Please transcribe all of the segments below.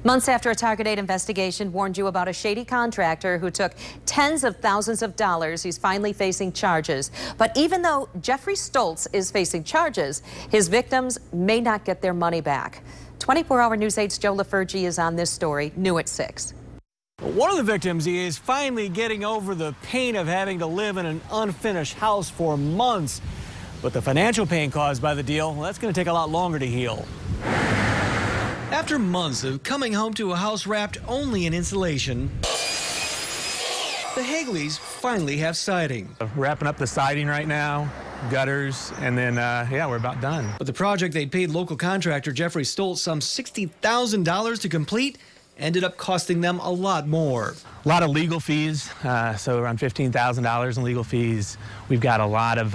Months after a Target 8 investigation warned you about a shady contractor who took tens of thousands of dollars, he's finally facing charges. But even though Jeffrey Stoltz is facing charges, his victims may not get their money back. 24-hour News 8's Joe LaFurgey is on this story, new at 6. One of the victims is finally getting over the pain of having to live in an unfinished house for months. But the financial pain caused by the deal, well, that's going to take a lot longer to heal. After months of coming home to a house wrapped only in insulation, the Hagleys finally have siding. Wrapping up the siding right now, gutters, and then, yeah, we're about done. But the project they'd paid local contractor Jeffrey Stoltz some $60,000 to complete ended up costing them a lot more. A lot of legal fees, so around $15,000 in legal fees. We've got a lot of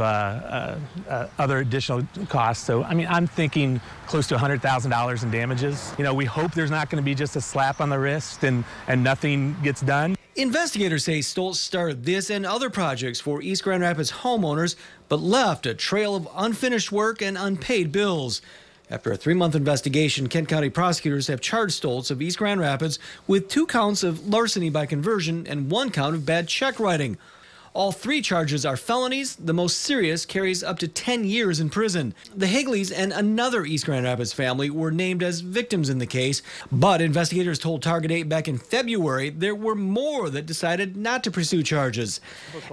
other additional costs. So, I mean, I'm thinking close to $100,000 in damages. You know, we hope there's not going to be just a slap on the wrist and nothing gets done. Investigators say Stoltz started this and other projects for East Grand Rapids homeowners, but left a trail of unfinished work and unpaid bills. After a 3-month investigation, Kent County prosecutors have charged Stoltz of East Grand Rapids with 2 counts of larceny by conversion and 1 count of bad check writing. All 3 charges are felonies. The most serious carries up to 10 years in prison. The Hagleys and another East Grand Rapids family were named as victims in the case, but investigators told Target 8 back in February there were more that decided not to pursue charges.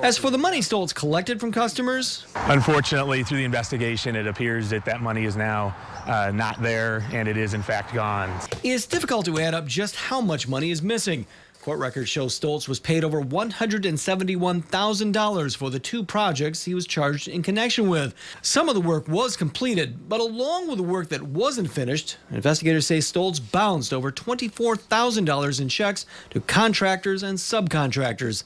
As for the money Stoltz collected from customers, unfortunately, through the investigation, it appears that that money is now not there, and it is in fact gone. It's difficult to add up just how much money is missing. Court records show Stoltz was paid over $171,000 for the 2 projects he was charged in connection with. Some of the work was completed, but along with the work that wasn't finished, investigators say Stoltz bounced over $24,000 in checks to contractors and subcontractors.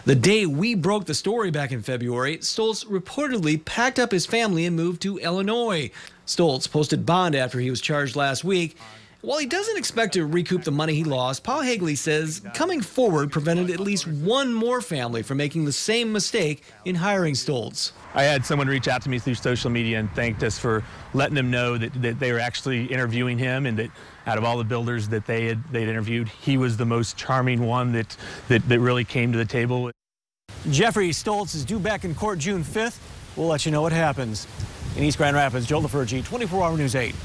The day we broke the story back in February, Stoltz reportedly packed up his family and moved to Illinois. Stoltz posted bond after he was charged last week. While he doesn't expect to recoup the money he lost, Paul Hagley says coming forward prevented at least 1 more family from making the same mistake in hiring Stoltz. I had someone reach out to me through social media and thanked us for letting them know that they were actually interviewing him, and that out of all the builders that they'd interviewed, he was the most charming one that really came to the table. Jeffrey Stoltz is due back in court June 5th. We'll let you know what happens. In East Grand Rapids, Joe LaFurgey, 24-hour News 8.